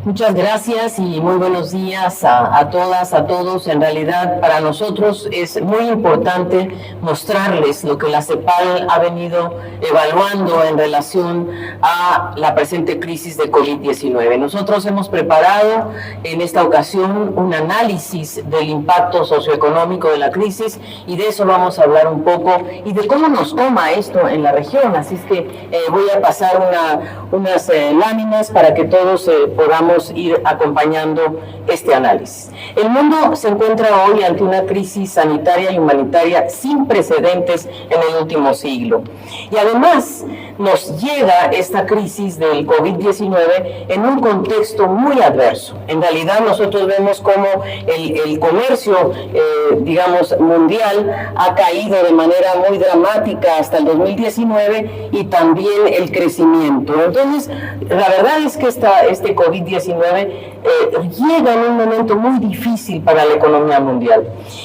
Muchas gracias y muy buenos días a todas, a todos. En realidad, para nosotros es muy importante mostrarles lo que la CEPAL ha venido evaluando en relación a la presente crisis de COVID-19. Nosotros hemos preparado en esta ocasión un análisis del impacto socioeconómico de la crisis y de eso vamos a hablar un poco y de cómo nos toma esto en la región. Así es que voy a pasar unas láminas para que todos podamos ir acompañando este análisis. El mundo se encuentra hoy ante una crisis sanitaria y humanitaria sin precedentes en el último siglo. Y además nos llega esta crisis del COVID-19 en un contexto muy adverso. En realidad nosotros vemos cómo el comercio, digamos, mundial ha caído de manera muy dramática hasta el 2019 y también el crecimiento. Entonces, la verdad es que este COVID-19 llega en un momento muy difícil para la economía mundial.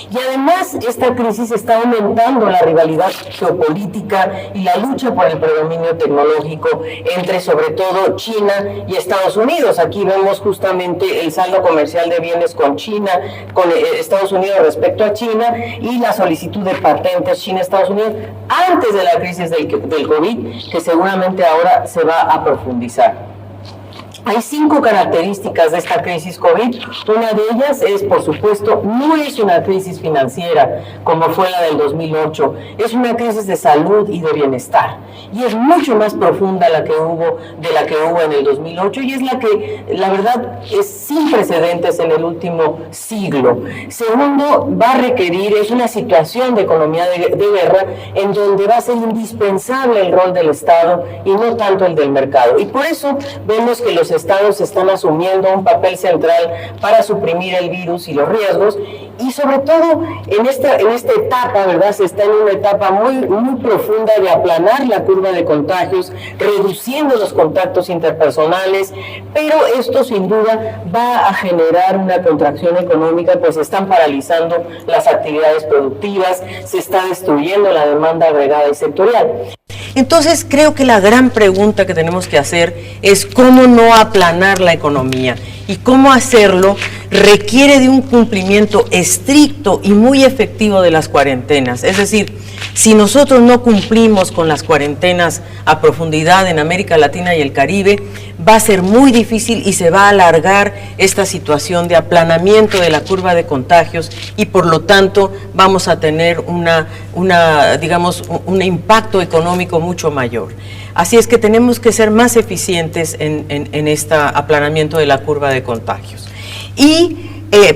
Y además, esta crisis está aumentando la rivalidad geopolítica y la lucha por el predominio tecnológico entre, sobre todo, China y Estados Unidos. Aquí vemos justamente el saldo comercial de bienes con China, con Estados Unidos respecto a China y la solicitud de patentes China-Estados Unidos antes de la crisis del COVID, que seguramente ahora se va a profundizar. Hay 5 características de esta crisis COVID. Una de ellas es, por supuesto, no es una crisis financiera como fue la del 2008, es una crisis de salud y de bienestar. Y es mucho más profunda de la que hubo en el 2008 y es la que, la verdad, es sin precedentes en el último siglo. Segundo, va a requerir, es una situación de economía de guerra en donde va a ser indispensable el rol del Estado y no tanto el del mercado. Y por eso vemos que los estados están asumiendo un papel central para suprimir el virus y los riesgos y sobre todo en esta etapa, ¿verdad? Se está en una etapa muy profunda de aplanar la curva de contagios, reduciendo los contactos interpersonales, pero esto sin duda va a generar una contracción económica, pues se están paralizando las actividades productivas, se está destruyendo la demanda agregada y sectorial. Entonces, creo que la gran pregunta que tenemos que hacer es cómo no aplanar la economía, y cómo hacerlo requiere de un cumplimiento estricto y muy efectivo de las cuarentenas. Es decir, si nosotros no cumplimos con las cuarentenas a profundidad en América Latina y el Caribe, va a ser muy difícil y se va a alargar esta situación de aplanamiento de la curva de contagios y por lo tanto vamos a tener digamos, un impacto económico mucho mayor. Así es que tenemos que ser más eficientes en este aplanamiento de la curva de contagios. Y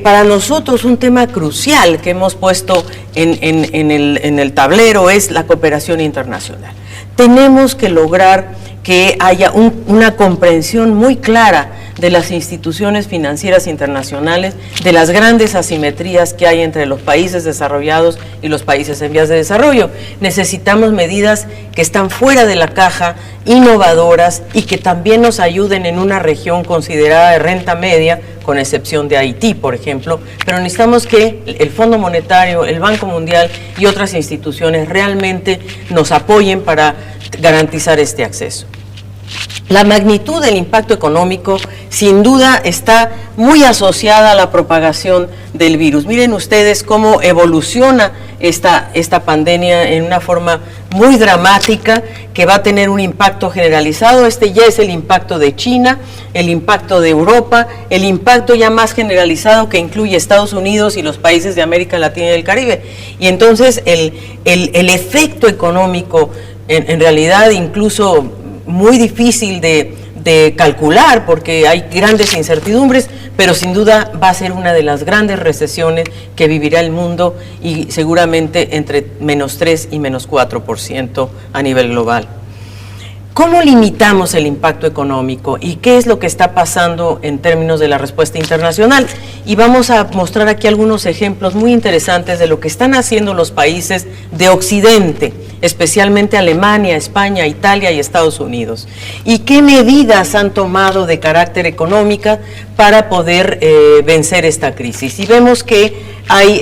para nosotros un tema crucial que hemos puesto en el tablero es la cooperación internacional. Tenemos que lograr que haya una comprensión muy clara de las instituciones financieras internacionales, de las grandes asimetrías que hay entre los países desarrollados y los países en vías de desarrollo. Necesitamos medidas que están fuera de la caja, innovadoras y que también nos ayuden en una región considerada de renta media, con excepción de Haití, por ejemplo, pero necesitamos que el Fondo Monetario, el Banco Mundial y otras instituciones realmente nos apoyen para garantizar este acceso. La magnitud del impacto económico sin duda está muy asociada a la propagación del virus. Miren ustedes cómo evoluciona esta pandemia en una forma muy dramática que va a tener un impacto generalizado. Este ya es el impacto de China, el impacto de Europa, el impacto ya más generalizado que incluye Estados Unidos y los países de América Latina y del Caribe. Y entonces el efecto económico en realidad incluso muy difícil de calcular porque hay grandes incertidumbres, pero sin duda va a ser una de las grandes recesiones que vivirá el mundo y seguramente entre -3 y -4% a nivel global. ¿Cómo limitamos el impacto económico y qué es lo que está pasando en términos de la respuesta internacional? Y vamos a mostrar aquí algunos ejemplos muy interesantes de lo que están haciendo los países de Occidente, especialmente Alemania, España, Italia y Estados Unidos. Y qué medidas han tomado de carácter económica para poder vencer esta crisis. Y vemos que hay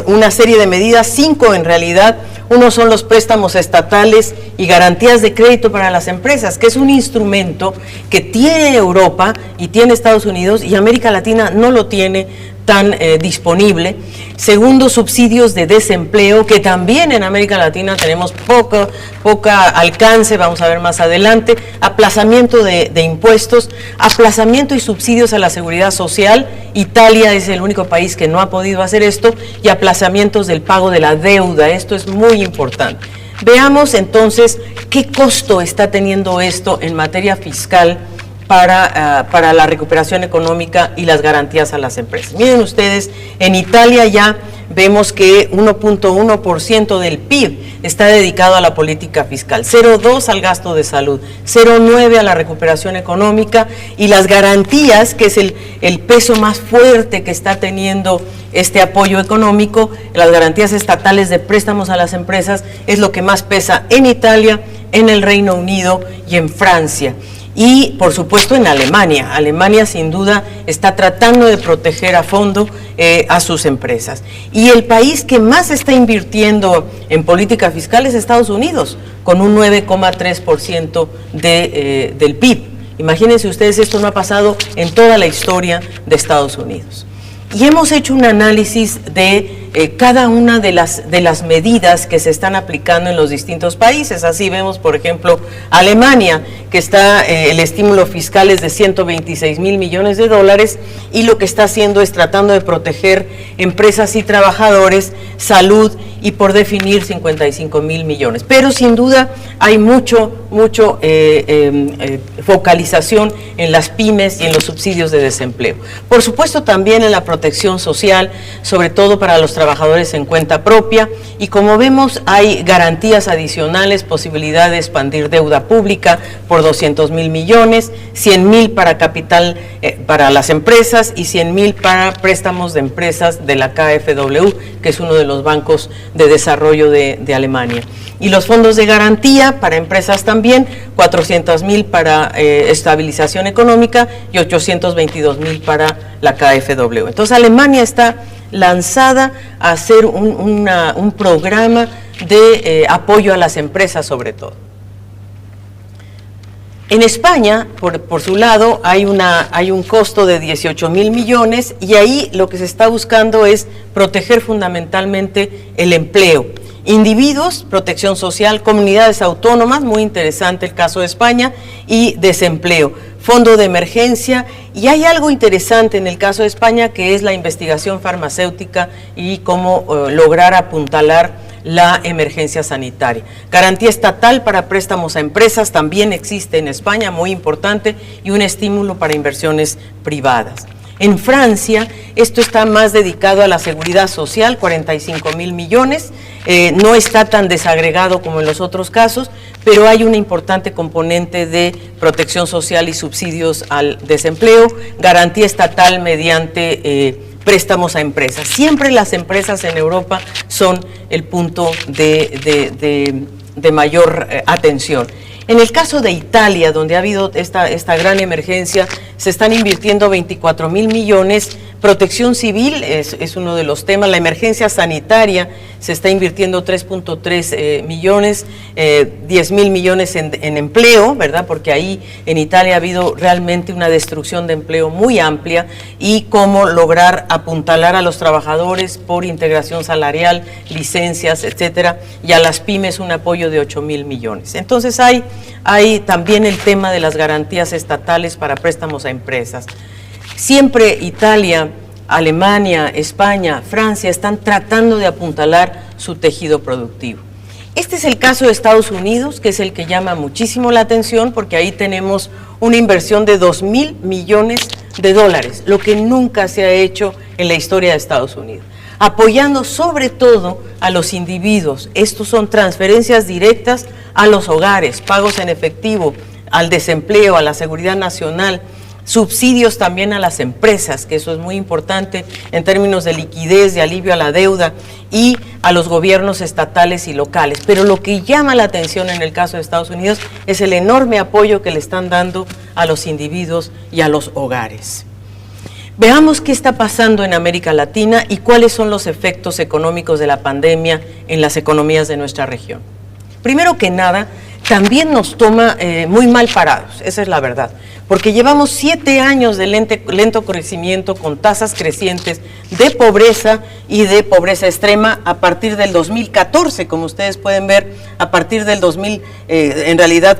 una serie de medidas, 5 en realidad. Uno son los préstamos estatales y garantías de crédito para las empresas, que es un instrumento que tiene Europa y tiene Estados Unidos, y América Latina no lo tiene tan disponible. Segundo, subsidios de desempleo, que también en América Latina tenemos poca alcance, vamos a ver más adelante. Aplazamiento de impuestos, aplazamiento y subsidios a la seguridad social. Italia es el único país que no ha podido hacer esto, y aplazamientos del pago de la deuda. Esto es muy importante. Veamos entonces qué costo está teniendo esto en materia fiscal para la recuperación económica y las garantías a las empresas. Miren ustedes, en Italia ya vemos que 1.1% del PIB está dedicado a la política fiscal, 0.2 al gasto de salud, 0.9 a la recuperación económica, y las garantías, que es el peso más fuerte que está teniendo este apoyo económico, las garantías estatales de préstamos a las empresas, es lo que más pesa en Italia, en el Reino Unido y en Francia. Y, por supuesto, en Alemania. Alemania, sin duda, está tratando de proteger a fondo a sus empresas. Y el país que más está invirtiendo en política fiscal es Estados Unidos, con un 9,3% del PIB. Imagínense ustedes, esto no ha pasado en toda la historia de Estados Unidos. Y hemos hecho un análisis de cada una de las medidas que se están aplicando en los distintos países. Así vemos, por ejemplo, Alemania, que está, el estímulo fiscal es de 126 mil millones de dólares, y lo que está haciendo es tratando de proteger empresas y trabajadores, salud, y por definir 55 mil millones. Pero sin duda hay mucho focalización en las pymes y en los subsidios de desempleo. Por supuesto, también en la protección social, sobre todo para los trabajadores en cuenta propia, y como vemos hay garantías adicionales, posibilidad de expandir deuda pública por 200 mil millones, 100 mil para capital para las empresas y 100 mil para préstamos de empresas de la KfW, que es uno de los bancos de desarrollo de Alemania. Y los fondos de garantía para empresas también, 400 mil para estabilización económica y 822 mil para la KfW. Entonces Alemania está lanzada a hacer un programa de apoyo a las empresas sobre todo. En España, por su lado, hay un costo de 18 mil millones, y ahí lo que se está buscando es proteger fundamentalmente el empleo. Individuos, protección social, comunidades autónomas, muy interesante el caso de España, y desempleo, fondo de emergencia, y hay algo interesante en el caso de España, que es la investigación farmacéutica y cómo lograr apuntalar la emergencia sanitaria. Garantía estatal para préstamos a empresas también existe en España, muy importante, y un estímulo para inversiones privadas. En Francia, esto está más dedicado a la seguridad social, 45 mil millones, no está tan desagregado como en los otros casos, pero hay una importante componente de protección social y subsidios al desempleo, garantía estatal mediante préstamos a empresas. Siempre las empresas en Europa son el punto de mayor atención. En el caso de Italia, donde ha habido esta gran emergencia, se están invirtiendo 24 mil millones. Protección civil es uno de los temas. La emergencia sanitaria se está invirtiendo 3.3 millones, 10 mil millones en empleo, ¿verdad? Porque ahí en Italia ha habido realmente una destrucción de empleo muy amplia, y cómo lograr apuntalar a los trabajadores por integración salarial, licencias, etcétera, y a las pymes un apoyo de 8 mil millones. Entonces hay también el tema de las garantías estatales para préstamos a empresas. Siempre Italia, Alemania, España, Francia están tratando de apuntalar su tejido productivo. Este es el caso de Estados Unidos, que es el que llama muchísimo la atención, porque ahí tenemos una inversión de 2.000 millones de dólares, lo que nunca se ha hecho en la historia de Estados Unidos, apoyando sobre todo a los individuos. Estos son transferencias directas a los hogares, pagos en efectivo, al desempleo, a la seguridad nacional, subsidios también a las empresas, que eso es muy importante en términos de liquidez, de alivio a la deuda, y a los gobiernos estatales y locales. Pero lo que llama la atención en el caso de Estados Unidos es el enorme apoyo que le están dando a los individuos y a los hogares. Veamos qué está pasando en América Latina y cuáles son los efectos económicos de la pandemia en las economías de nuestra región. Primero que nada, también nos toma muy mal parados, esa es la verdad, porque llevamos 7 años de lento crecimiento con tasas crecientes de pobreza y de pobreza extrema a partir del 2014, como ustedes pueden ver, a partir del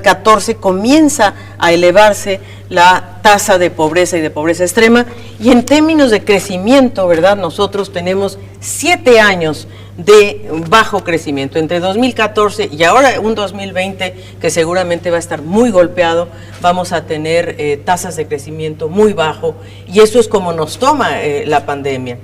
14 comienza a elevarse la tasa de pobreza y de pobreza extrema, y en términos de crecimiento, ¿verdad? Nosotros tenemos 7 años de bajo crecimiento, entre 2014 y ahora un 2020 que seguramente va a estar muy golpeado, vamos a tener tasas de crecimiento muy bajo, y eso es como nos toma la pandemia.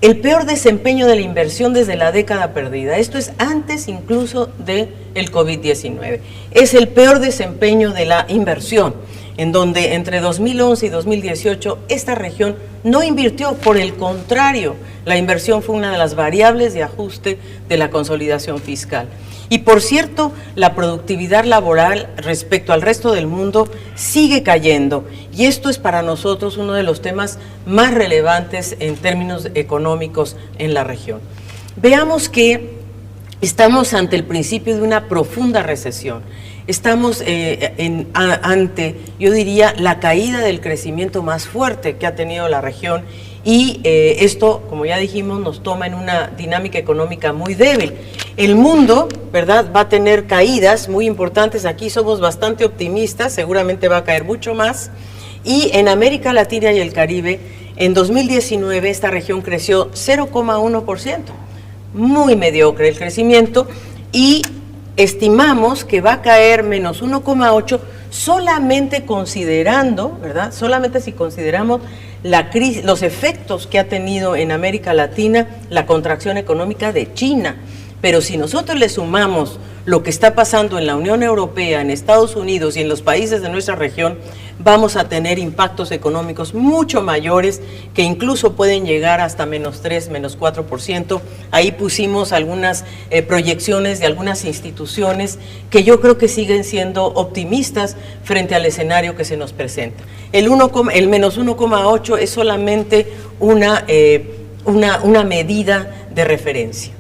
El peor desempeño de la inversión desde la década perdida, esto es antes incluso del COVID-19, es el peor desempeño de la inversión, en donde entre 2011 y 2018 esta región no invirtió, por el contrario, la inversión fue una de las variables de ajuste de la consolidación fiscal. Y por cierto, la productividad laboral respecto al resto del mundo sigue cayendo, y esto es para nosotros uno de los temas más relevantes en términos económicos en la región. Veamos que estamos ante el principio de una profunda recesión. Estamos ante, yo diría, la caída del crecimiento más fuerte que ha tenido la región, y esto, como ya dijimos, nos toma en una dinámica económica muy débil. El mundo, ¿verdad?, va a tener caídas muy importantes. Aquí somos bastante optimistas, seguramente va a caer mucho más. Y en América Latina y el Caribe, en 2019 esta región creció 0,1%, muy mediocre el crecimiento, y estimamos que va a caer menos 1,8% solamente considerando, ¿verdad?, solamente si consideramos la crisis, los efectos que ha tenido en América Latina la contracción económica de China. Pero si nosotros le sumamos lo que está pasando en la Unión Europea, en Estados Unidos y en los países de nuestra región, vamos a tener impactos económicos mucho mayores, que incluso pueden llegar hasta menos 3, menos 4%. Ahí pusimos algunas proyecciones de algunas instituciones que yo creo que siguen siendo optimistas frente al escenario que se nos presenta. El menos 1,8 es solamente una medida de referencia.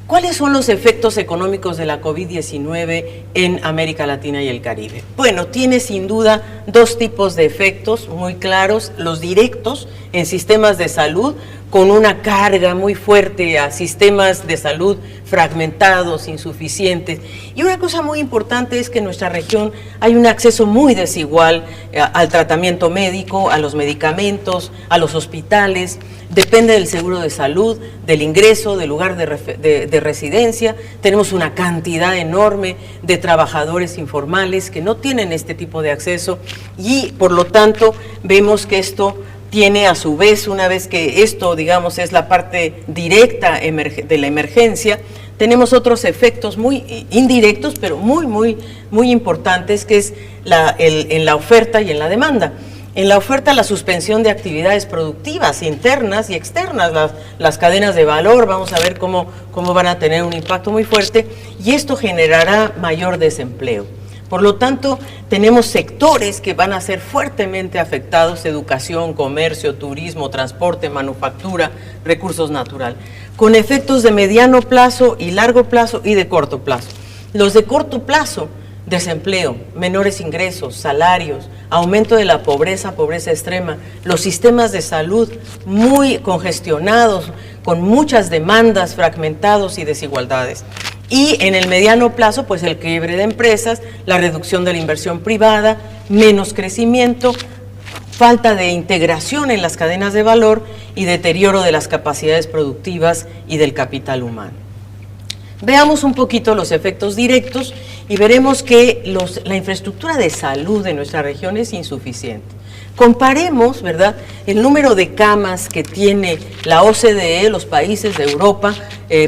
¿Cuáles son los efectos económicos de la COVID-19 en América Latina y el Caribe? Bueno, tiene sin duda 2 tipos de efectos muy claros: los directos en sistemas de salud, con una carga muy fuerte a sistemas de salud fragmentados, insuficientes. Y una cosa muy importante es que en nuestra región hay un acceso muy desigual al tratamiento médico, a los medicamentos, a los hospitales. Depende del seguro de salud, del ingreso, del lugar de residencia. Tenemos una cantidad enorme de trabajadores informales que no tienen este tipo de acceso, y por lo tanto vemos que esto tiene a su vez, una vez que esto, digamos, es la parte directa de la emergencia, tenemos otros efectos muy indirectos, pero muy importantes, que es en la oferta y en la demanda. En la oferta, la suspensión de actividades productivas internas y externas, las cadenas de valor, vamos a ver cómo van a tener un impacto muy fuerte, y esto generará mayor desempleo. Por lo tanto, tenemos sectores que van a ser fuertemente afectados: educación, comercio, turismo, transporte, manufactura, recursos naturales, con efectos de mediano plazo y largo plazo y de corto plazo. Los de corto plazo: desempleo, menores ingresos, salarios, aumento de la pobreza extrema, los sistemas de salud muy congestionados, con muchas demandas, fragmentados y desigualdades. Y en el mediano plazo, pues el quiebre de empresas, la reducción de la inversión privada, menos crecimiento, falta de integración en las cadenas de valor y deterioro de las capacidades productivas y del capital humano. Veamos un poquito los efectos directos y veremos que la infraestructura de salud de nuestra región es insuficiente. Comparemos, ¿verdad?, el número de camas que tiene la OCDE, los países de Europa,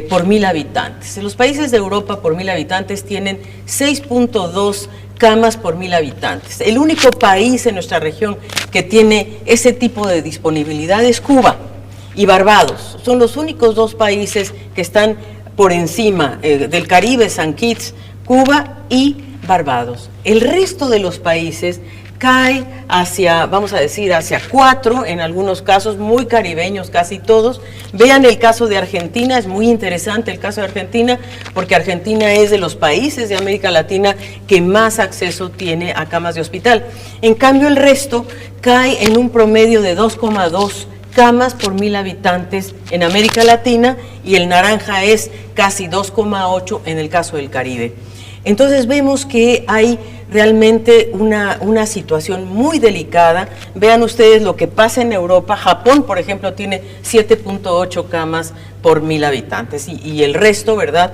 por 1000 habitantes. Los países de Europa por 1000 habitantes tienen 6.2 camas por 1000 habitantes. El único país en nuestra región que tiene ese tipo de disponibilidad es Cuba y Barbados. Son los únicos 2 países que están por encima del Caribe, San Kitts, Cuba y Barbados. El resto de los países cae hacia, vamos a decir, hacia 4, en algunos casos muy caribeños, casi todos. Vean el caso de Argentina, es muy interesante el caso de Argentina, porque Argentina es de los países de América Latina que más acceso tiene a camas de hospital. En cambio, el resto cae en un promedio de 2,2 camas por 1000 habitantes en América Latina, y el naranja es casi 2,8 en el caso del Caribe. Entonces vemos que hay realmente una situación muy delicada. Vean ustedes lo que pasa en Europa. Japón, por ejemplo, tiene 7,8 camas por 1000 habitantes y el resto, ¿verdad?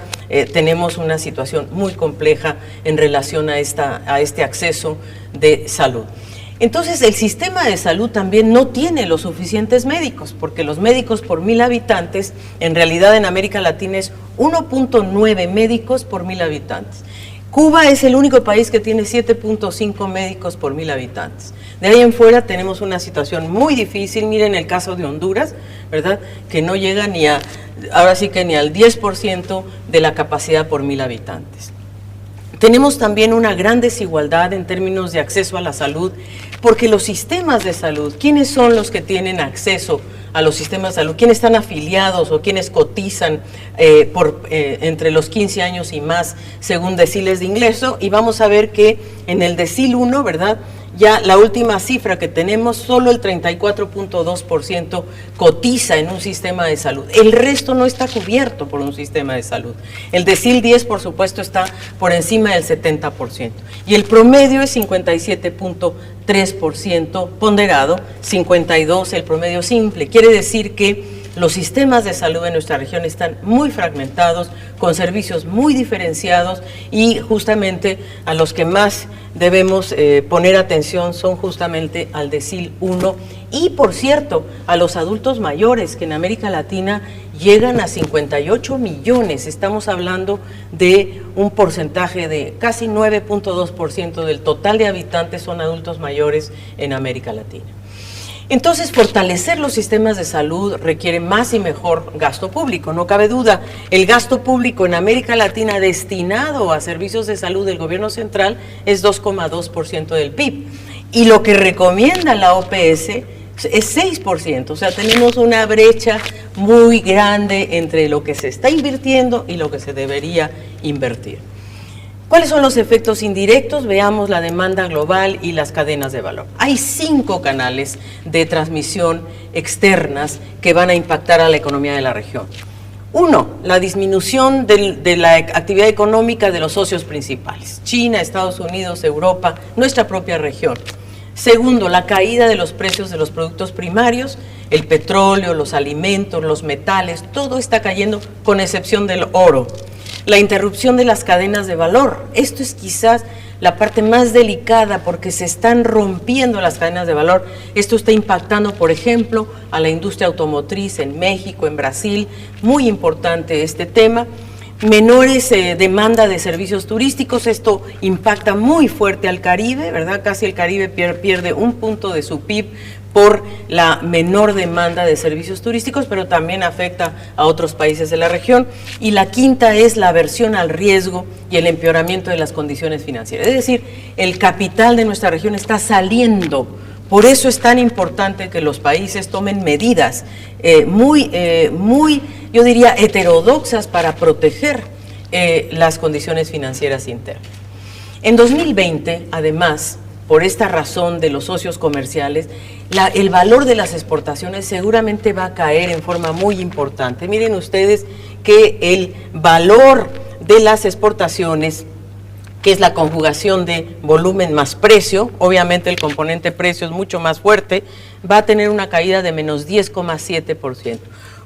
Tenemos una situación muy compleja en relación a este acceso de salud. Entonces, el sistema de salud también no tiene los suficientes médicos, porque los médicos por 1000 habitantes, en realidad en América Latina es 1,9 médicos por 1000 habitantes. Cuba es el único país que tiene 7,5 médicos por 1000 habitantes. De ahí en fuera tenemos una situación muy difícil. Miren el caso de Honduras, ¿verdad? Que no llega ni a, ahora sí que ni al 10% de la capacidad por 1000 habitantes. Tenemos también una gran desigualdad en términos de acceso a la salud, porque los sistemas de salud, ¿quiénes son los que tienen acceso a los sistemas de salud? ¿Quiénes están afiliados o quiénes cotizan entre los 15 años y más según deciles de ingreso? Y vamos a ver que en el decil 1, ¿verdad?, ya la última cifra que tenemos, solo el 34,2% cotiza en un sistema de salud. El resto no está cubierto por un sistema de salud. El decil 10, por supuesto, está por encima del 70%. Y el promedio es 57,3% ponderado, 52% el promedio simple. Quiere decir que los sistemas de salud en nuestra región están muy fragmentados, con servicios muy diferenciados, y justamente a los que más debemos poner atención son justamente al decil 1 y, por cierto, a los adultos mayores, que en América Latina llegan a 58 millones. Estamos hablando de un porcentaje de casi 9,2% del total de habitantes son adultos mayores en América Latina. Entonces, fortalecer los sistemas de salud requiere más y mejor gasto público, no cabe duda. El gasto público en América Latina destinado a servicios de salud del gobierno central es 2,2% del PIB. Y lo que recomienda la OPS es 6%, o sea, tenemos una brecha muy grande entre lo que se está invirtiendo y lo que se debería invertir. ¿Cuáles son los efectos indirectos? Veamos la demanda global y las cadenas de valor. Hay 5 canales de transmisión externas que van a impactar a la economía de la región. 1, la disminución de la actividad económica de los socios principales, China, Estados Unidos, Europa, nuestra propia región. 2, la caída de los precios de los productos primarios, el petróleo, los alimentos, los metales, todo está cayendo con excepción del oro. La interrupción de las cadenas de valor, esto es quizás la parte más delicada porque se están rompiendo las cadenas de valor. Esto está impactando, por ejemplo, a la industria automotriz en México, en Brasil, muy importante este tema. Menores demanda de servicios turísticos, esto impacta muy fuerte al Caribe, ¿verdad? Casi el Caribe pierde 1 punto de su PIB por la menor demanda de servicios turísticos, pero también afecta a otros países de la región. Y la 5 es la aversión al riesgo y el empeoramiento de las condiciones financieras. Es decir, el capital de nuestra región está saliendo. Por eso es tan importante que los países tomen medidas muy, yo diría, heterodoxas para proteger las condiciones financieras internas. En 2020, además, por esta razón de los socios comerciales, el valor de las exportaciones seguramente va a caer en forma muy importante. Miren ustedes que el valor de las exportaciones, que es la conjugación de volumen más precio, obviamente el componente precio es mucho más fuerte, va a tener una caída de menos 10,7%.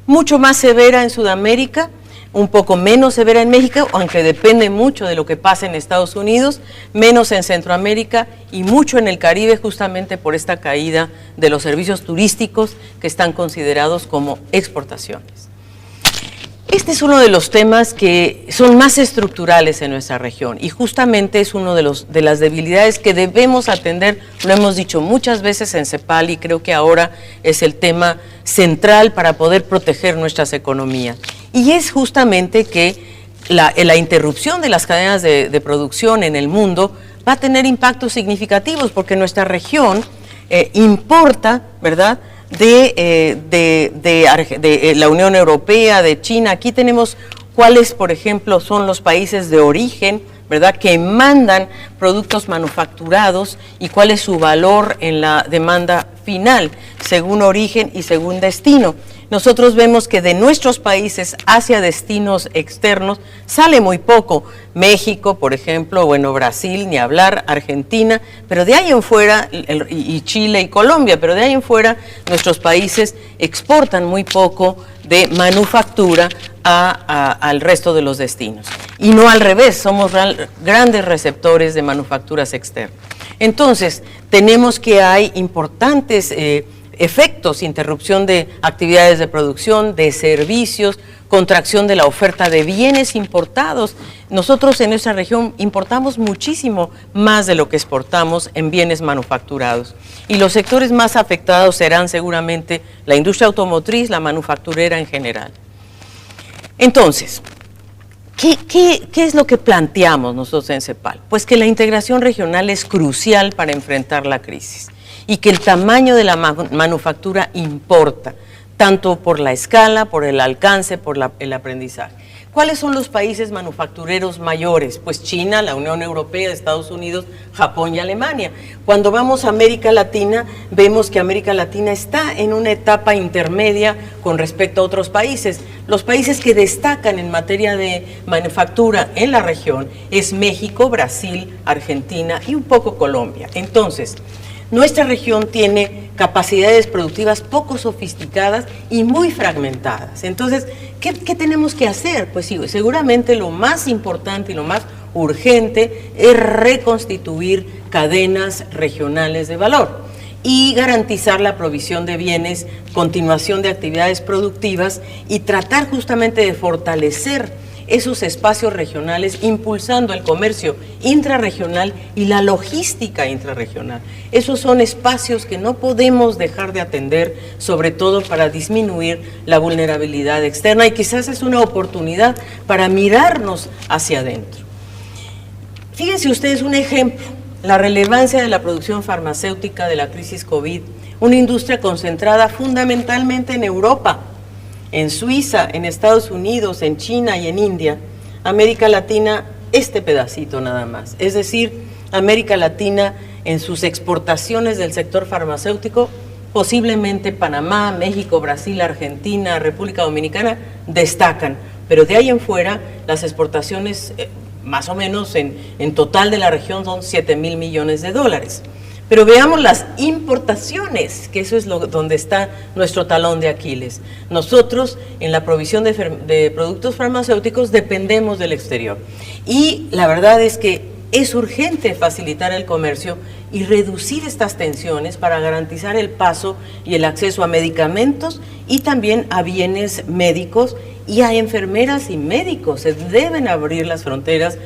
Mucho más severa en Sudamérica, un poco menos severa en México, aunque depende mucho de lo que pasa en Estados Unidos, menos en Centroamérica y mucho en el Caribe, justamente por esta caída de los servicios turísticos que están considerados como exportaciones. Este es uno de los temas que son más estructurales en nuestra región y justamente es uno de las debilidades que debemos atender. Lo hemos dicho muchas veces en CEPAL y creo que ahora es el tema central para poder proteger nuestras economías. Y es justamente que la interrupción de las cadenas de producción en el mundo va a tener impactos significativos porque nuestra región importa, ¿verdad?, de la Unión Europea, de China. Aquí tenemos cuáles, por ejemplo, son los países de origen, ¿verdad?, que mandan productos manufacturados y cuál es su valor en la demanda final, según origen y según destino. Nosotros vemos que de nuestros países hacia destinos externos sale muy poco. México, por ejemplo, bueno, Brasil, ni hablar, Argentina, pero de ahí en fuera, y Chile y Colombia, pero de ahí en fuera nuestros países exportan muy poco de manufactura al resto de los destinos. Y no al revés, somos grandes receptores de manufacturas externas. Entonces, tenemos que hay importantes efectos, interrupción de actividades de producción, de servicios, contracción de la oferta de bienes importados. Nosotros en nuestra región importamos muchísimo más de lo que exportamos en bienes manufacturados. Y los sectores más afectados serán seguramente la industria automotriz, la manufacturera en general. Entonces, ¿qué es lo que planteamos nosotros en CEPAL? Pues que la integración regional es crucial para enfrentar la crisis y que el tamaño de la manufactura importa, tanto por la escala, por el alcance, por el aprendizaje. ¿Cuáles son los países manufactureros mayores? Pues China, la Unión Europea, Estados Unidos, Japón y Alemania. Cuando vamos a América Latina, vemos que América Latina está en una etapa intermedia con respecto a otros países. Los países que destacan en materia de manufactura en la región es México, Brasil, Argentina y un poco Colombia. Entonces, nuestra región tiene capacidades productivas poco sofisticadas y muy fragmentadas. Entonces, ¿qué tenemos que hacer? Pues sí, seguramente lo más importante y lo más urgente es reconstituir cadenas regionales de valor y garantizar la provisión de bienes, continuación de actividades productivas y tratar justamente de fortalecer esos espacios regionales, impulsando el comercio intrarregional y la logística intrarregional. Esos son espacios que no podemos dejar de atender, sobre todo para disminuir la vulnerabilidad externa, y quizás es una oportunidad para mirarnos hacia adentro. Fíjense ustedes un ejemplo, la relevancia de la producción farmacéutica de la crisis COVID, una industria concentrada fundamentalmente en Europa, en Suiza, en Estados Unidos, en China y en India. América Latina, este pedacito nada más. Es decir, América Latina en sus exportaciones del sector farmacéutico, posiblemente Panamá, México, Brasil, Argentina, República Dominicana destacan, pero de ahí en fuera las exportaciones más o menos en total de la región son 7,000 millones de dólares. Pero veamos las importaciones, que eso es donde está nuestro talón de Aquiles. Nosotros en la provisión de productos farmacéuticos dependemos del exterior. Y la verdad es que es urgente facilitar el comercio y reducir estas tensiones para garantizar el paso y el acceso a medicamentos y también a bienes médicos y a enfermeras y médicos. Se deben abrir las fronteras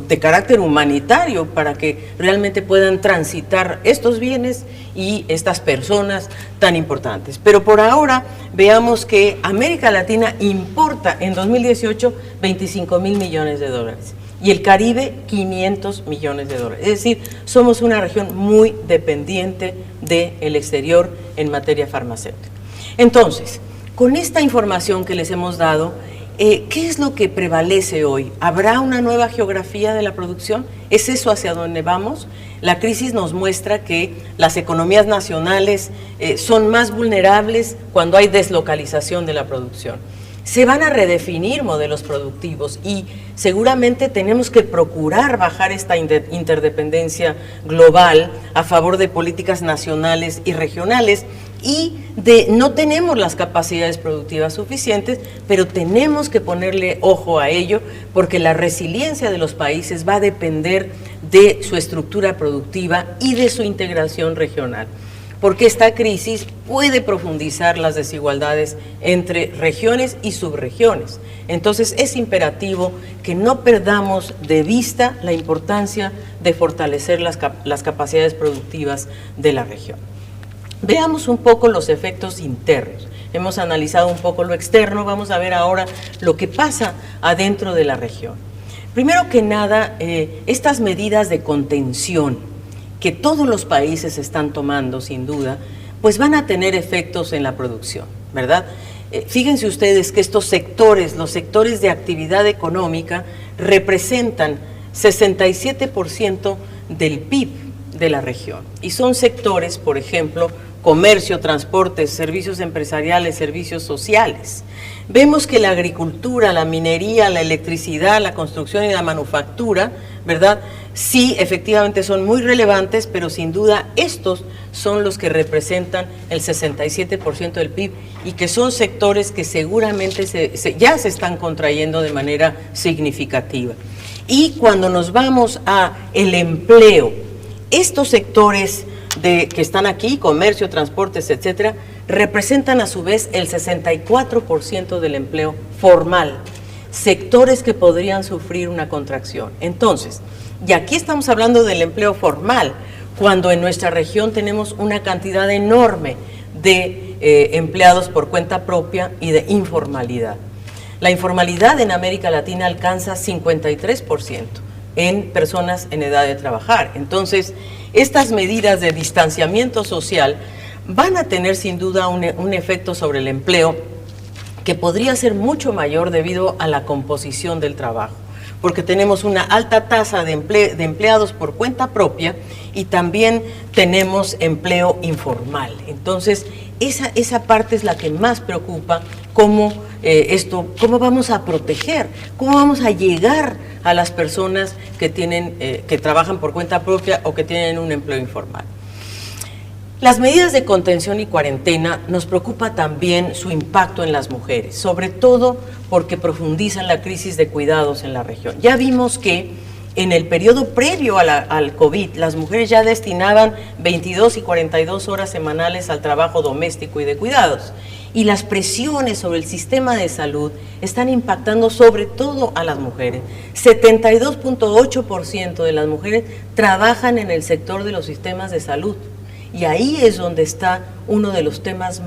de carácter humanitario para que realmente puedan transitar estos bienes y estas personas tan importantes. Pero por ahora veamos que América Latina importa en 2018 25,000 millones de dólares y el Caribe 500 millones de dólares. Es decir, somos una región muy dependiente del exterior en materia farmacéutica. Entonces, con esta información que les hemos dado, ¿qué es lo que prevalece hoy? ¿Habrá una nueva geografía de la producción? ¿Es eso hacia dónde vamos? La crisis nos muestra que las economías nacionales son más vulnerables cuando hay deslocalización de la producción. Se van a redefinir modelos productivos y seguramente tenemos que procurar bajar esta interdependencia global a favor de políticas nacionales y regionales, y no tenemos las capacidades productivas suficientes, pero tenemos que ponerle ojo a ello porque la resiliencia de los países va a depender de su estructura productiva y de su integración regional, porque esta crisis puede profundizar las desigualdades entre regiones y subregiones. Entonces es imperativo que no perdamos de vista la importancia de fortalecer las capacidades productivas de la región. Veamos un poco los efectos internos. Hemos analizado un poco lo externo, vamos a ver ahora lo que pasa adentro de la región. Primero que nada, estas medidas de contención que todos los países están tomando, sin duda, pues van a tener efectos en la producción, ¿verdad? Fíjense ustedes que estos sectores, los sectores de actividad económica, representan 67% del PIB de la región. Y son sectores, por ejemplo, comercio, transportes, servicios empresariales, servicios sociales. Vemos que la agricultura, la minería, la electricidad, la construcción y la manufactura, ¿verdad? Sí, efectivamente son muy relevantes, pero sin duda estos son los que representan el 67% del PIB y que son sectores que seguramente ya se están contrayendo de manera significativa. Y cuando nos vamos a el empleo, estos sectores que están aquí, comercio, transportes, etcétera, representan a su vez el 64% del empleo formal, sectores que podrían sufrir una contracción. Entonces, y aquí estamos hablando del empleo formal, cuando en nuestra región tenemos una cantidad enorme de empleados por cuenta propia y de informalidad. La informalidad en América Latina alcanza 53% en personas en edad de trabajar. Entonces, estas medidas de distanciamiento social van a tener sin duda un efecto sobre el empleo que podría ser mucho mayor debido a la composición del trabajo, porque tenemos una alta tasa de empleados por cuenta propia y también tenemos empleo informal. Entonces, esa parte es la que más preocupa, cómo vamos a proteger, cómo vamos a llegar a las personas que trabajan por cuenta propia o que tienen un empleo informal. Las medidas de contención y cuarentena nos preocupa también su impacto en las mujeres, sobre todo porque profundizan la crisis de cuidados en la región. Ya vimos que en el periodo previo al COVID, las mujeres ya destinaban 22 y 42 horas semanales al trabajo doméstico y de cuidados. Y las presiones sobre el sistema de salud están impactando sobre todo a las mujeres. 72.8% de las mujeres trabajan en el sector de los sistemas de salud. Y ahí es donde está uno de los temas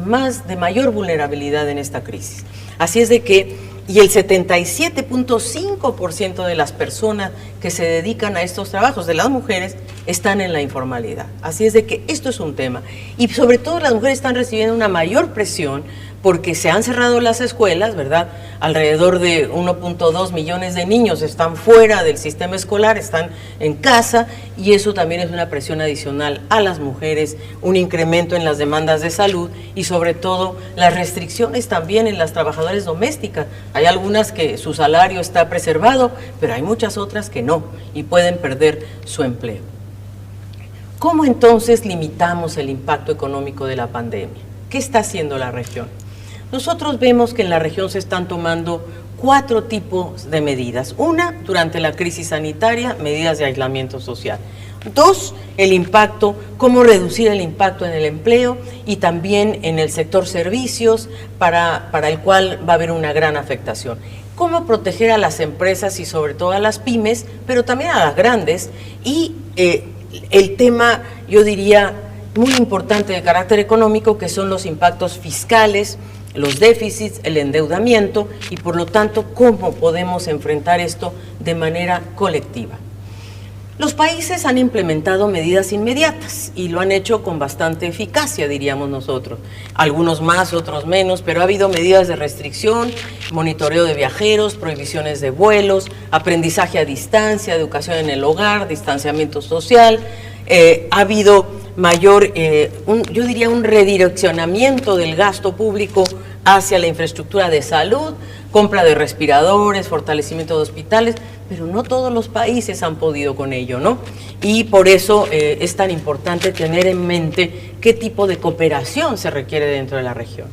de mayor vulnerabilidad en esta crisis. Así es de que, y el 77.5% de las personas que se dedican a estos trabajos, de las mujeres, están en la informalidad. Así es de que esto es un tema. Y sobre todo las mujeres están recibiendo una mayor presión porque se han cerrado las escuelas, ¿verdad? Alrededor de 1.2 millones de niños están fuera del sistema escolar, están en casa, y eso también es una presión adicional a las mujeres, un incremento en las demandas de salud y sobre todo las restricciones también en las trabajadoras domésticas. Hay algunas que su salario está preservado, pero hay muchas otras que no y pueden perder su empleo. ¿Cómo entonces limitamos el impacto económico de la pandemia? ¿Qué está haciendo la región? Nosotros vemos que en la región se están tomando 4 tipos de medidas. Una, durante la crisis sanitaria, medidas de aislamiento social. 2, el impacto, cómo reducir el impacto en el empleo y también en el sector servicios, para el cual va a haber una gran afectación. Cómo proteger a las empresas y sobre todo a las pymes, pero también a las grandes. Y el tema, yo diría, muy importante de carácter económico, que son los impactos fiscales, los déficits, el endeudamiento y por lo tanto cómo podemos enfrentar esto de manera colectiva. Los países han implementado medidas inmediatas y lo han hecho con bastante eficacia, diríamos nosotros. Algunos más, otros menos, pero ha habido medidas de restricción, monitoreo de viajeros, prohibiciones de vuelos, aprendizaje a distancia, educación en el hogar, distanciamiento social. Ha habido mayor, yo diría un redireccionamiento del gasto público hacia la infraestructura de salud, compra de respiradores, fortalecimiento de hospitales, pero no todos los países han podido con ello, ¿no? Y por eso es tan importante tener en mente qué tipo de cooperación se requiere dentro de la región.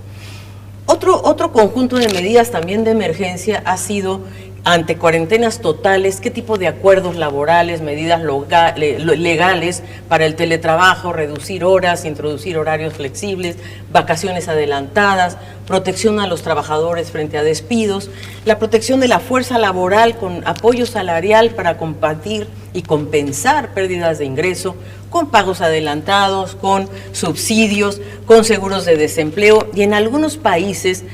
Otro conjunto de medidas también de emergencia ha sido, ante cuarentenas totales, qué tipo de acuerdos laborales, medidas legales para el teletrabajo, reducir horas, introducir horarios flexibles, vacaciones adelantadas, protección a los trabajadores frente a despidos, la protección de la fuerza laboral con apoyo salarial para combatir y compensar pérdidas de ingreso, con pagos adelantados, con subsidios, con seguros de desempleo, y en algunos países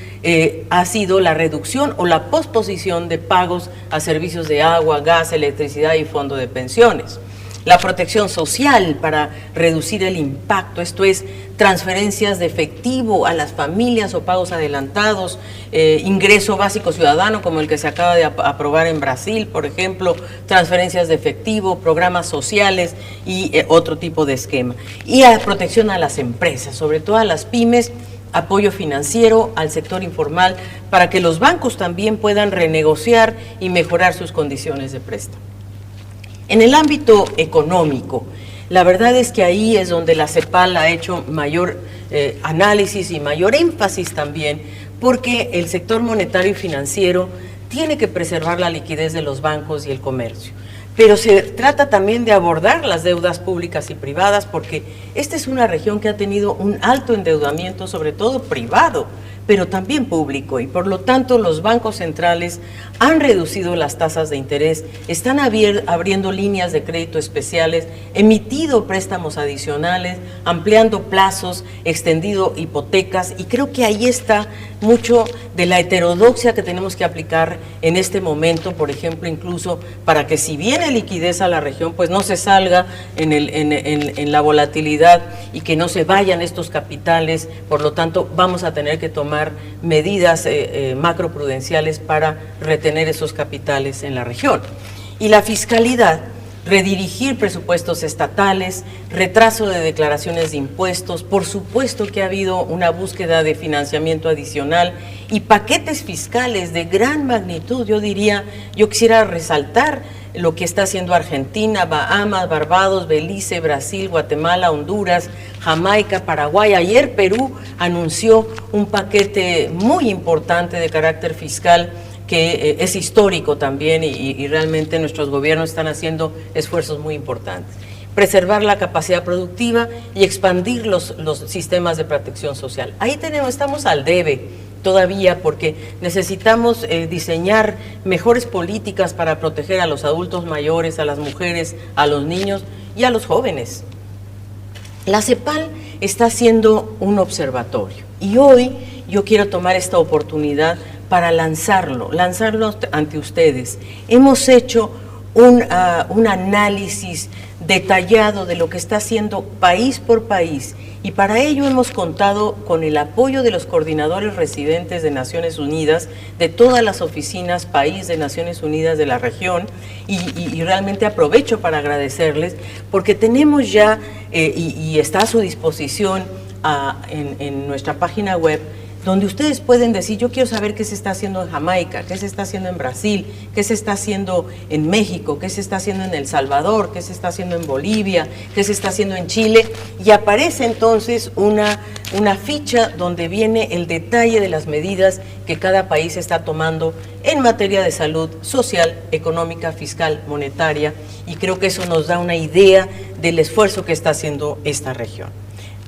ha sido la reducción o la posposición de pagos a servicios de agua, gas, electricidad y fondo de pensiones. La protección social para reducir el impacto, esto es, transferencias de efectivo a las familias o pagos adelantados, ingreso básico ciudadano como el que se acaba de aprobar en Brasil, por ejemplo, transferencias de efectivo, programas sociales y otro tipo de esquema. Y la protección a las empresas, sobre todo a las pymes, apoyo financiero al sector informal para que los bancos también puedan renegociar y mejorar sus condiciones de préstamo. En el ámbito económico, la verdad es que ahí es donde la CEPAL ha hecho mayor análisis y mayor énfasis también, porque el sector monetario y financiero tiene que preservar la liquidez de los bancos y el comercio. Pero se trata también de abordar las deudas públicas y privadas, porque esta es una región que ha tenido un alto endeudamiento, sobre todo privado, pero también público, y por lo tanto los bancos centrales han reducido las tasas de interés, están abriendo líneas de crédito especiales, emitido préstamos adicionales, ampliando plazos, extendido hipotecas, y creo que ahí está mucho de la heterodoxia que tenemos que aplicar en este momento, por ejemplo, incluso para que si viene liquidez a la región, pues no se salga en la volatilidad y que no se vayan estos capitales. Por lo tanto, vamos a tener que tomar medidas macroprudenciales para retener esos capitales en la región. Y la fiscalidad, redirigir presupuestos estatales, retraso de declaraciones de impuestos, por supuesto que ha habido una búsqueda de financiamiento adicional y paquetes fiscales de gran magnitud. Yo quisiera resaltar lo que está haciendo Argentina, Bahamas, Barbados, Belice, Brasil, Guatemala, Honduras, Jamaica, Paraguay. Ayer Perú anunció un paquete muy importante de carácter fiscal que es histórico también y realmente nuestros gobiernos están haciendo esfuerzos muy importantes. Preservar la capacidad productiva y expandir los sistemas de protección social. Ahí estamos al debe todavía, porque necesitamos diseñar mejores políticas para proteger a los adultos mayores, a las mujeres, a los niños y a los jóvenes. La CEPAL está haciendo un observatorio y hoy yo quiero tomar esta oportunidad para lanzarlo ante ustedes. Hemos hecho un análisis detallado de lo que está haciendo país por país, y para ello hemos contado con el apoyo de los coordinadores residentes de Naciones Unidas, de todas las oficinas país de Naciones Unidas de la región, y realmente aprovecho para agradecerles, porque tenemos ya, y está a su disposición en nuestra página web, donde ustedes pueden decir: yo quiero saber qué se está haciendo en Jamaica, qué se está haciendo en Brasil, qué se está haciendo en México, qué se está haciendo en El Salvador, qué se está haciendo en Bolivia, qué se está haciendo en Chile, y aparece entonces una ficha donde viene el detalle de las medidas que cada país está tomando en materia de salud social, económica, fiscal, monetaria, y creo que eso nos da una idea del esfuerzo que está haciendo esta región.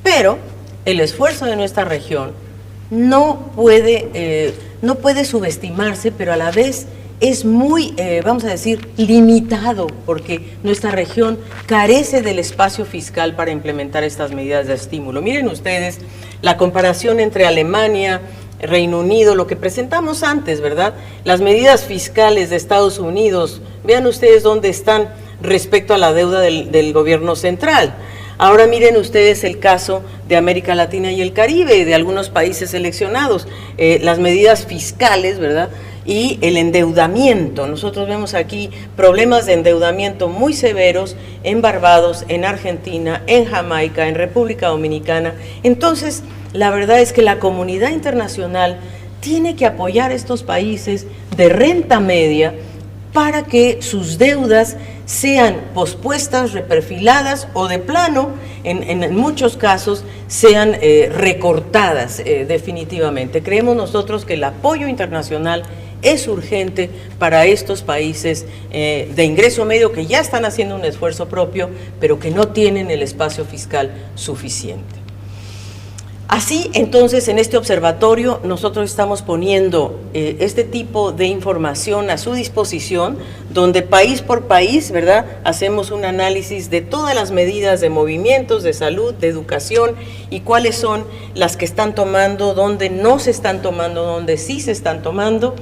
Pero el esfuerzo de nuestra región no puede subestimarse, pero a la vez es muy, vamos a decir, limitado, porque nuestra región carece del espacio fiscal para implementar estas medidas de estímulo. Miren ustedes la comparación entre Alemania, Reino Unido, lo que presentamos antes, ¿verdad? Las medidas fiscales de Estados Unidos, vean ustedes dónde están respecto a la deuda del gobierno central. Ahora miren ustedes el caso de América Latina y el Caribe, de algunos países seleccionados, las medidas fiscales, ¿verdad? Y el endeudamiento. Nosotros vemos aquí problemas de endeudamiento muy severos en Barbados, en Argentina, en Jamaica, en República Dominicana. Entonces, la verdad es que la comunidad internacional tiene que apoyar a estos países de renta media para que sus deudas sean pospuestas, reperfiladas o de plano, en muchos casos, sean recortadas definitivamente. Creemos nosotros que el apoyo internacional es urgente para estos países de ingreso medio que ya están haciendo un esfuerzo propio, pero que no tienen el espacio fiscal suficiente. Así, entonces, en este observatorio nosotros estamos poniendo este tipo de información a su disposición, donde país por país, ¿verdad?, hacemos un análisis de todas las medidas de movimientos, de salud, de educación, y cuáles son las que están tomando, dónde no se están tomando, dónde sí se están tomando,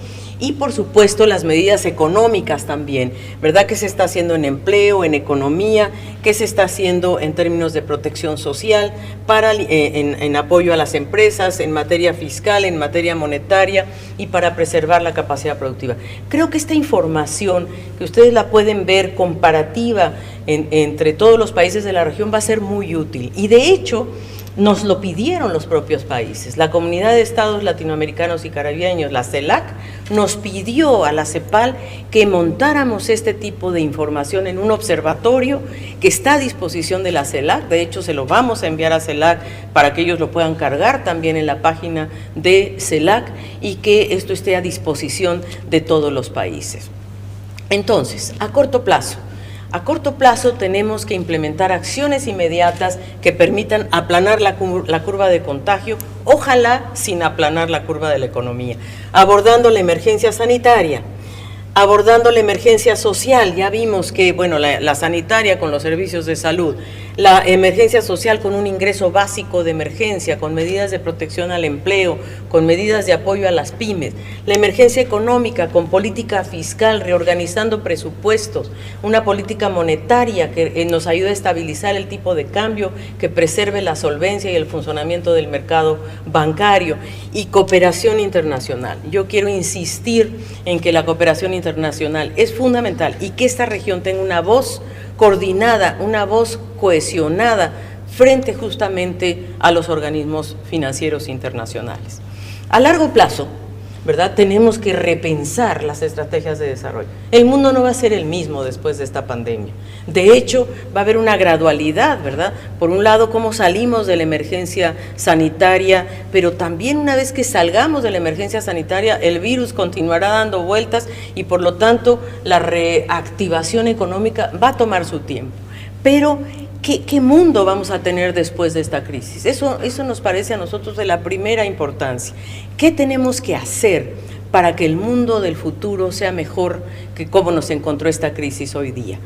y por supuesto las medidas económicas también, ¿verdad?, qué se está haciendo en empleo, en economía, qué se está haciendo en términos de protección social, en apoyo a las empresas, en materia fiscal, en materia monetaria y para preservar la capacidad productiva. Creo que esta información, que ustedes la pueden ver comparativa entre todos los países de la región, va a ser muy útil, y de hecho nos lo pidieron los propios países. La Comunidad de Estados Latinoamericanos y Caribeños, la CELAC, nos pidió a la CEPAL que montáramos este tipo de información en un observatorio que está a disposición de la CELAC. De hecho, se lo vamos a enviar a CELAC para que ellos lo puedan cargar también en la página de CELAC y que esto esté a disposición de todos los países. Entonces, a corto plazo tenemos que implementar acciones inmediatas que permitan aplanar la curva de contagio, ojalá sin aplanar la curva de la economía, abordando la emergencia sanitaria, abordando la emergencia social. Ya vimos que, bueno, la sanitaria con los servicios de salud, la emergencia social con un ingreso básico de emergencia, con medidas de protección al empleo, con medidas de apoyo a las pymes, la emergencia económica con política fiscal, reorganizando presupuestos, una política monetaria que nos ayude a estabilizar el tipo de cambio, que preserve la solvencia y el funcionamiento del mercado bancario, y cooperación internacional. Yo quiero insistir en que la cooperación internacional es fundamental y que esta región tenga una voz coordinada, una voz cohesionada frente justamente a los organismos financieros internacionales. A largo plazo, ¿verdad?, tenemos que repensar las estrategias de desarrollo. El mundo no va a ser el mismo después de esta pandemia. De hecho, va a haber una gradualidad, ¿verdad? Por un lado, cómo salimos de la emergencia sanitaria, pero también una vez que salgamos de la emergencia sanitaria, el virus continuará dando vueltas y por lo tanto la reactivación económica va a tomar su tiempo. Pero ¿qué mundo vamos a tener después de esta crisis? Eso nos parece a nosotros de la primera importancia. ¿Qué tenemos que hacer para que el mundo del futuro sea mejor que cómo nos encontró esta crisis hoy día?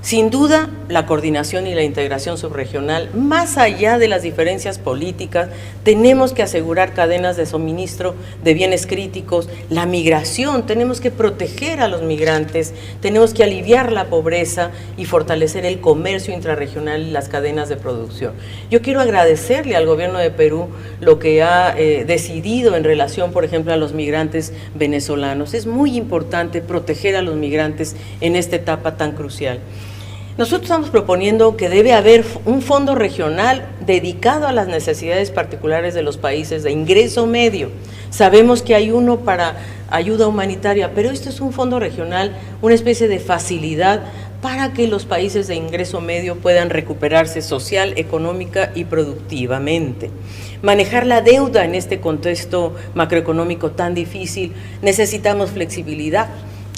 Sin duda, la coordinación y la integración subregional, más allá de las diferencias políticas, tenemos que asegurar cadenas de suministro de bienes críticos, la migración, tenemos que proteger a los migrantes, tenemos que aliviar la pobreza y fortalecer el comercio intrarregional y las cadenas de producción. Yo quiero agradecerle al gobierno de Perú lo que ha decidido en relación, por ejemplo, a los migrantes venezolanos. Es muy importante proteger a los migrantes en esta etapa tan crucial. Nosotros estamos proponiendo que debe haber un fondo regional dedicado a las necesidades particulares de los países de ingreso medio. Sabemos que hay uno para ayuda humanitaria, pero esto es un fondo regional, una especie de facilidad para que los países de ingreso medio puedan recuperarse social, económica y productivamente. Manejar la deuda en este contexto macroeconómico tan difícil, necesitamos flexibilidad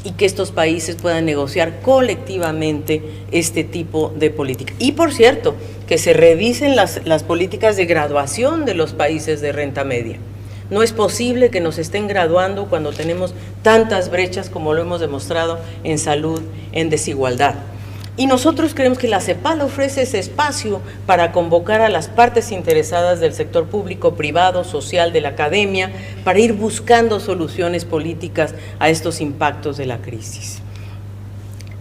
y que estos países puedan negociar colectivamente este tipo de política. Y por cierto, que se revisen las políticas de graduación de los países de renta media. No es posible que nos estén graduando cuando tenemos tantas brechas como lo hemos demostrado en salud, en desigualdad. Y nosotros creemos que la CEPAL ofrece ese espacio para convocar a las partes interesadas del sector público, privado, social, de la academia, para ir buscando soluciones políticas a estos impactos de la crisis.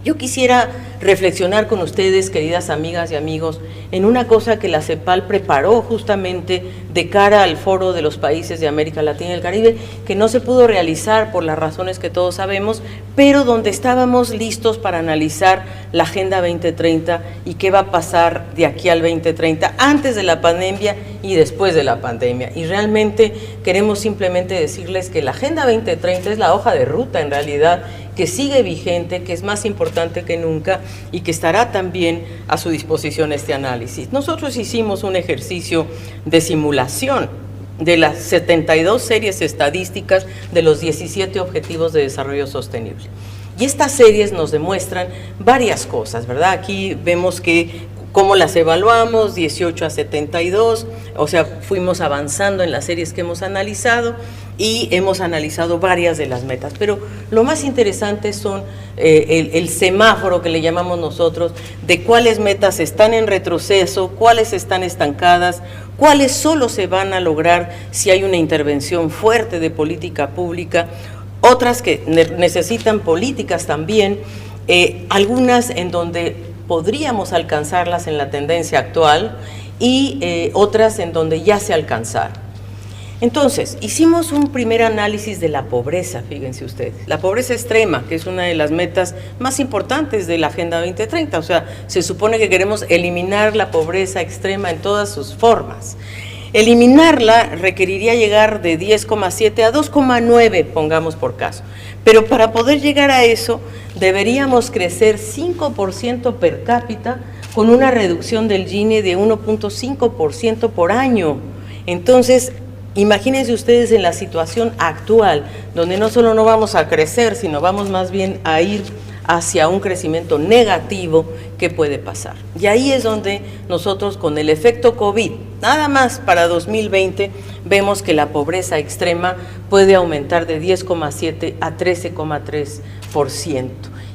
Yo quisiera reflexionar con ustedes, queridas amigas y amigos, en una cosa que la CEPAL preparó justamente de cara al Foro de los Países de América Latina y el Caribe, que no se pudo realizar por las razones que todos sabemos, pero donde estábamos listos para analizar la Agenda 2030 y qué va a pasar de aquí al 2030, antes de la pandemia y después de la pandemia. Y realmente queremos simplemente decirles que la Agenda 2030 es la hoja de ruta en realidad, que sigue vigente, que es más importante que nunca y que estará también a su disposición este análisis. Nosotros hicimos un ejercicio de simulación de las 72 series estadísticas de los 17 Objetivos de Desarrollo Sostenible. Y estas series nos demuestran varias cosas, ¿verdad? Aquí vemos que ¿Cómo las evaluamos? 18 a 72, o sea, fuimos avanzando en las series que hemos analizado y hemos analizado varias de las metas. Pero lo más interesante son el semáforo que le llamamos nosotros, de cuáles metas están en retroceso, cuáles están estancadas, cuáles solo se van a lograr si hay una intervención fuerte de política pública, otras que necesitan políticas también, algunas en donde podríamos alcanzarlas en la tendencia actual y otras en donde ya se alcanzaron. Entonces, hicimos un primer análisis de la pobreza, fíjense ustedes, la pobreza extrema, que es una de las metas más importantes de la Agenda 2030, o sea, se supone que queremos eliminar la pobreza extrema en todas sus formas. Eliminarla requeriría llegar de 10,7 a 2,9, pongamos por caso. Pero para poder llegar a eso, deberíamos crecer 5% per cápita con una reducción del Gini de 1.5% por año. Entonces, imagínense ustedes en la situación actual, donde no solo no vamos a crecer, sino vamos más bien a ir hacia un crecimiento negativo. ¿Qué puede pasar? Y ahí es donde nosotros, con el efecto COVID, nada más para 2020, vemos que la pobreza extrema puede aumentar de 10,7 a 13,3%.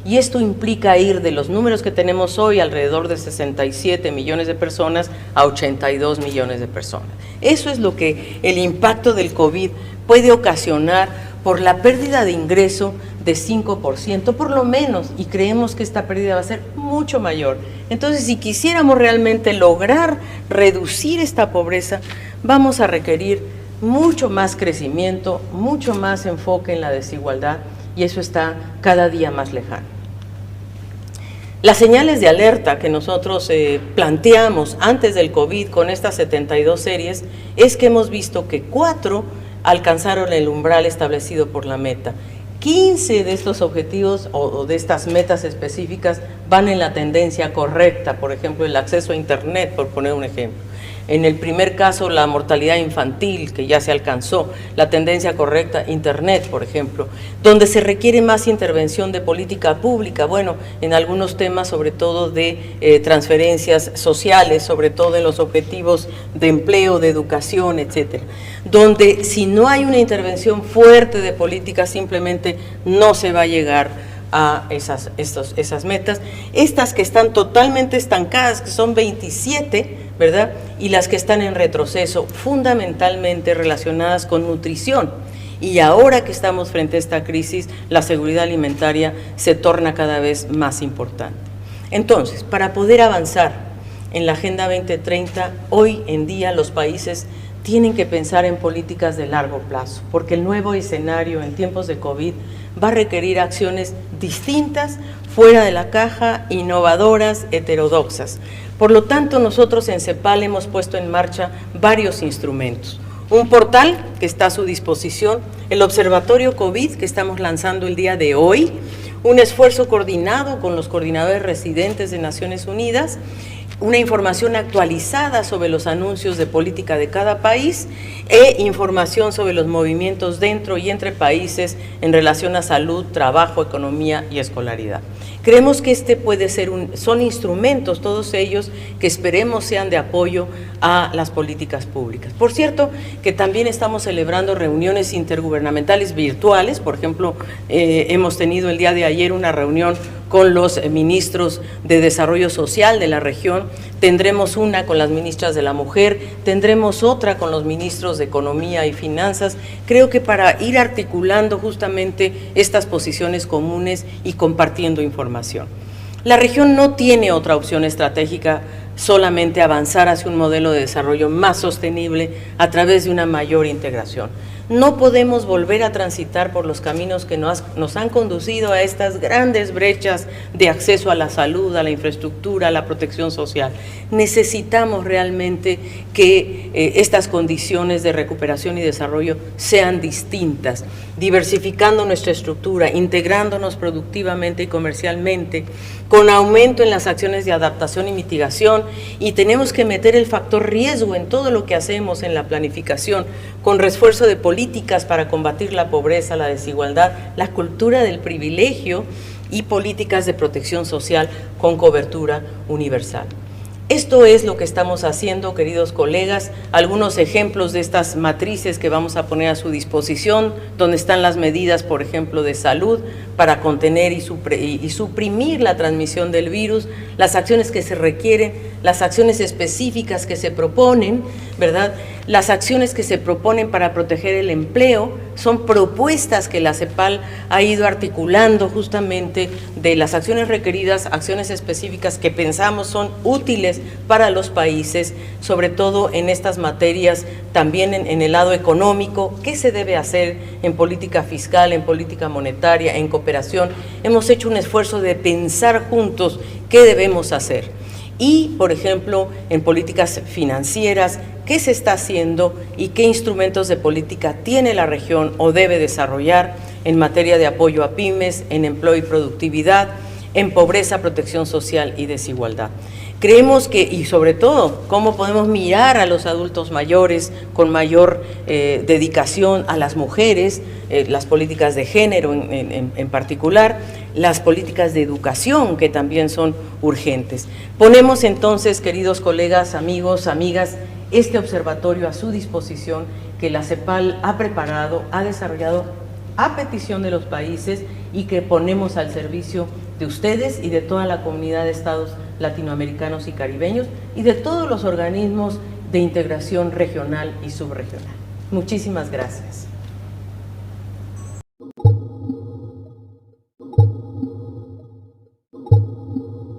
Y esto implica ir de los números que tenemos hoy, alrededor de 67 millones de personas, a 82 millones de personas. Eso es lo que el impacto del COVID puede ocasionar por la pérdida de ingreso de 5%, por lo menos, y creemos que esta pérdida va a ser mucho mayor. Entonces, si quisiéramos realmente lograr reducir esta pobreza, vamos a requerir mucho más crecimiento, mucho más enfoque en la desigualdad, y eso está cada día más lejano. Las señales de alerta que nosotros planteamos antes del COVID con estas 72 series es que hemos visto que 4 alcanzaron el umbral establecido por la meta. 15 de estos objetivos o de estas metas específicas van en la tendencia correcta, por ejemplo, el acceso a Internet, por poner un ejemplo. En el primer caso, la mortalidad infantil, que ya se alcanzó, la tendencia correcta, Internet, por ejemplo, donde se requiere más intervención de política pública, bueno, en algunos temas, sobre todo de transferencias sociales, sobre todo en los objetivos de empleo, de educación, etcétera, donde si no hay una intervención fuerte de política, simplemente no se va a llegar a esas metas, estas que están totalmente estancadas, que son 27, ¿verdad? Y las que están en retroceso, fundamentalmente relacionadas con nutrición. Y ahora que estamos frente a esta crisis, la seguridad alimentaria se torna cada vez más importante. Entonces, para poder avanzar en la Agenda 2030, hoy en día los países tienen que pensar en políticas de largo plazo, porque el nuevo escenario en tiempos de COVID va a requerir acciones distintas, fuera de la caja, innovadoras, heterodoxas. Por lo tanto, nosotros en CEPAL hemos puesto en marcha varios instrumentos. Un portal que está a su disposición, el Observatorio COVID que estamos lanzando el día de hoy, un esfuerzo coordinado con los coordinadores residentes de Naciones Unidas, una información actualizada sobre los anuncios de política de cada país e información sobre los movimientos dentro y entre países en relación a salud, trabajo, economía y escolaridad. Creemos que son instrumentos, todos ellos, que esperemos sean de apoyo a las políticas públicas. Por cierto, que también estamos celebrando reuniones intergubernamentales virtuales. Por ejemplo, hemos tenido el día de ayer una reunión con los ministros de Desarrollo Social de la región, tendremos una con las ministras de la Mujer, tendremos otra con los ministros de Economía y Finanzas, creo que para ir articulando justamente estas posiciones comunes y compartiendo información. La región no tiene otra opción estratégica, solamente avanzar hacia un modelo de desarrollo más sostenible a través de una mayor integración. No podemos volver a transitar por los caminos que nos han conducido a estas grandes brechas de acceso a la salud, a la infraestructura, a la protección social. Necesitamos realmente que estas condiciones de recuperación y desarrollo sean distintas, diversificando nuestra estructura, integrándonos productivamente y comercialmente, con aumento en las acciones de adaptación y mitigación, y tenemos que meter el factor riesgo en todo lo que hacemos en la planificación, con refuerzo de políticas para combatir la pobreza, la desigualdad, la cultura del privilegio y políticas de protección social con cobertura universal. Esto es lo que estamos haciendo, queridos colegas. Algunos ejemplos de estas matrices que vamos a poner a su disposición, donde están las medidas, por ejemplo, de salud para contener y suprimir la transmisión del virus, las acciones que se requieren, las acciones específicas que se proponen, ¿verdad? Las acciones que se proponen para proteger el empleo, son propuestas que la CEPAL ha ido articulando justamente de las acciones requeridas, acciones específicas que pensamos son útiles para los países, sobre todo en estas materias, también en el lado económico, qué se debe hacer en política fiscal, en política monetaria, en cooperación. Hemos hecho un esfuerzo de pensar juntos qué debemos hacer. Y, por ejemplo, en políticas financieras, qué se está haciendo y qué instrumentos de política tiene la región o debe desarrollar en materia de apoyo a pymes, en empleo y productividad, en pobreza, protección social y desigualdad. Creemos que, y sobre todo, cómo podemos mirar a los adultos mayores con mayor dedicación, a las mujeres, las políticas de género en particular, las políticas de educación que también son urgentes. Ponemos entonces, queridos colegas, amigos, amigas, este observatorio a su disposición que la CEPAL ha preparado, ha desarrollado a petición de los países y que ponemos al servicio de ustedes y de toda la comunidad de estados latinoamericanos y caribeños y de todos los organismos de integración regional y subregional. Muchísimas gracias.